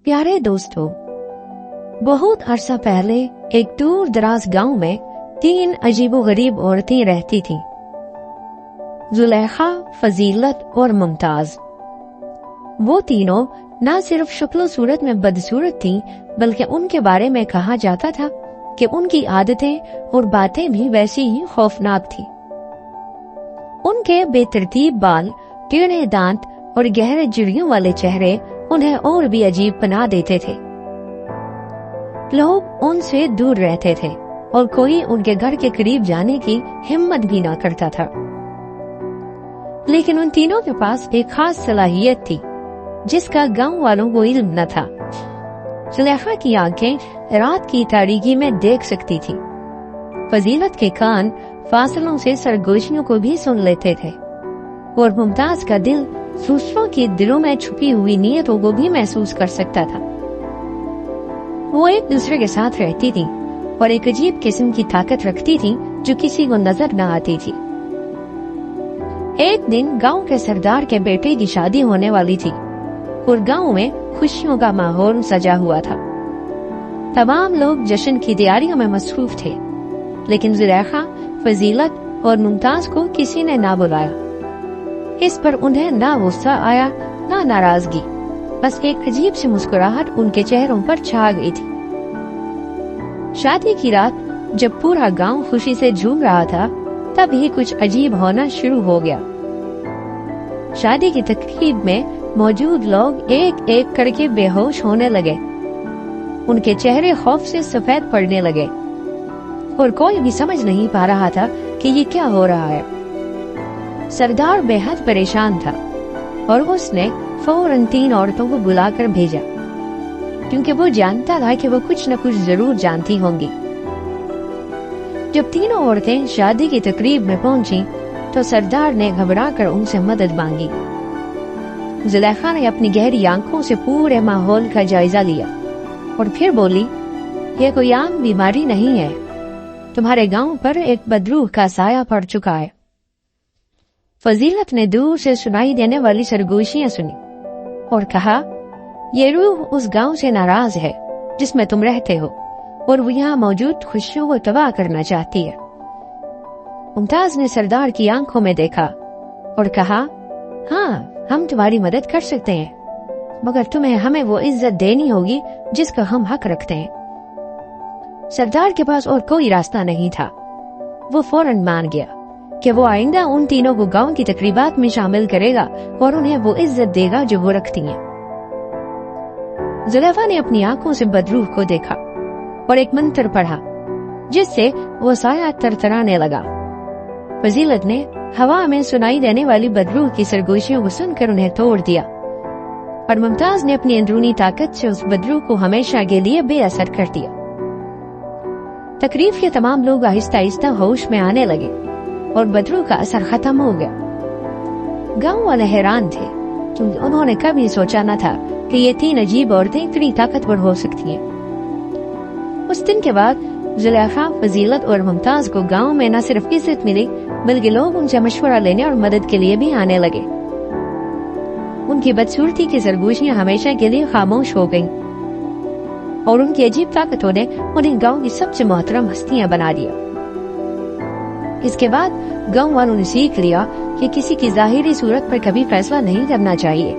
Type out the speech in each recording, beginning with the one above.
प्यारे दोस्तों, बहुत अरसा पहले एक दूर दराज गांव में 3 अजीबोगरीब औरतें रहती थीं। जुलेखा, फजीलत और मुमताज। वो तीनों न सिर्फ शक्ल सूरत में बदसूरत थीं, बल्कि उनके बारे में कहा जाता था कि उनकी आदतें और बातें भी वैसी ही खौफनाक थी। उनके बेतरतीब बाल, टेढ़े दांत और गहरे झुर्रियों वाले चेहरे उन्हें और भी अजीब बना देते थे। लोग उनसे दूर रहते थे और कोई उनके घर के करीब जाने की हिम्मत भी ना करता था। लेकिन उन तीनों के पास एक खास सलाहियत थी जिसका गांव वालों को इल्म न था। जुलेखा की आंखें रात की तारीकी में देख सकती थी। फजीलत के कान फासलों से सरगोशियों को भी सुन लेते थे और मुमताज का दिल दूसरों के दिलों में छुपी हुई नीयतों को भी महसूस कर सकता था। वो एक दूसरे के साथ रहती थी और एक अजीब किस्म की ताकत रखती थी जो किसी को नजर न आती थी। एक दिन गांव के सरदार के बेटे की शादी होने वाली थी और गांव में खुशियों का माहौल सजा हुआ था। तमाम लोग जश्न की तैयारियों में मसरूफ थे, लेकिन जुलेखा, फजीलत और मुमताज को किसी ने ना बुलाया। इस पर उन्हें ना गुस्सा आया ना नाराजगी, बस एक अजीब सी मुस्कुराहट उनके चेहरों पर छा गई थी। शादी की रात जब पूरा गांव खुशी से झूम रहा था, तब ही कुछ अजीब होना शुरू हो गया। शादी की तकरीब में मौजूद लोग एक एक करके बेहोश होने लगे। उनके चेहरे खौफ से सफेद पड़ने लगे और कोई भी समझ नहीं पा रहा था कि ये क्या हो रहा है। सरदार बेहद परेशान था और उसने फौरन 3 औरतों को बुलाकर भेजा, क्योंकि वो जानता था कि वो कुछ न कुछ जरूर जानती होंगी। जब तीनों औरतें शादी की तकरीब में पहुंची तो सरदार ने घबराकर उनसे मदद मांगी। जुलेखा ने अपनी गहरी आंखों से पूरे माहौल का जायजा लिया और फिर बोली, यह कोई आम बीमारी नहीं है। तुम्हारे गांव पर एक बदरूह का साया पड़ चुका है। फजीलत ने दूर से सुनाई देने वाली सरगोशियां सुनी और कहा, ये रूह उस गांव से नाराज है जिसमें तुम रहते हो और वो यहाँ मौजूद खुशियों को तबाह करना चाहती है। मुमताज ने सरदार की आंखों में देखा और कहा, हाँ, हम तुम्हारी मदद कर सकते हैं, मगर तुम्हें हमें वो इज्जत देनी होगी जिसका हम हक रखते हैं। सरदार के पास और कोई रास्ता नहीं था। वो फौरन मान गया कि वो आइंदा उन तीनों को गांव की तकरीबात में शामिल करेगा और उन्हें वो इज्जत देगा जो वो रखती हैं। जुलेखा ने अपनी आंखों से बदरूह को देखा और एक मंत्र पढ़ा जिससे वो साया तरतराने लगा। फजीलत ने हवा में सुनाई देने वाली बदरूह की सरगोशियों को सुनकर उन्हें तोड़ दिया और मुमताज ने अपनी अंदरूनी ताकत से उस बदरूह को हमेशा के लिए बेअसर कर दिया। तकरीब के तमाम लोग आहिस्ता आहिस्ता होश में आने लगे और बदरूह का असर खत्म हो गया। गांव वाले हैरान थे क्योंकि उन्होंने कभी सोचा न था कि ये 3 अजीब औरतें इतनी ताकतवर हो सकती हैं। उस दिन के बाद जुलेखा, फजीलत और मुमताज को गांव में न सिर्फ इज्जत मिली, बल्कि लोग उनसे मशवरा लेने और मदद के लिए भी आने लगे। उनकी बदसूरती की सरगोशियां हमेशा के लिए खामोश हो गईं और उनकी अजीब ताकतों ने उन्हें गांव की सबसे मोहतरम हस्तियां बना दिया। इसके बाद गांव वालों ने सीख लिया कि किसी की जाहिरी सूरत पर कभी फैसला नहीं करना चाहिए,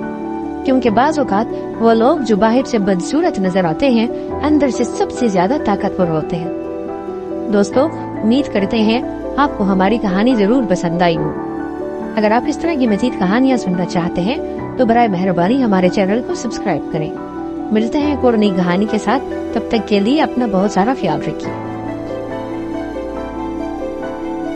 क्योंकि बाज़ औक़ात वो लोग जो बाहर से बदसूरत नजर आते हैं अंदर से सबसे ज्यादा ताकतवर होते हैं। दोस्तों, उम्मीद करते हैं आपको हमारी कहानी जरूर पसंद आई हो। अगर आप इस तरह की मज़ीद कहानियाँ सुनना चाहते हैं तो बराए मेहरबानी हमारे चैनल को सब्सक्राइब करें। मिलते हैं एक और नई कहानी के साथ, तब तक के लिए अपना बहुत सारा ख्याल रखिए।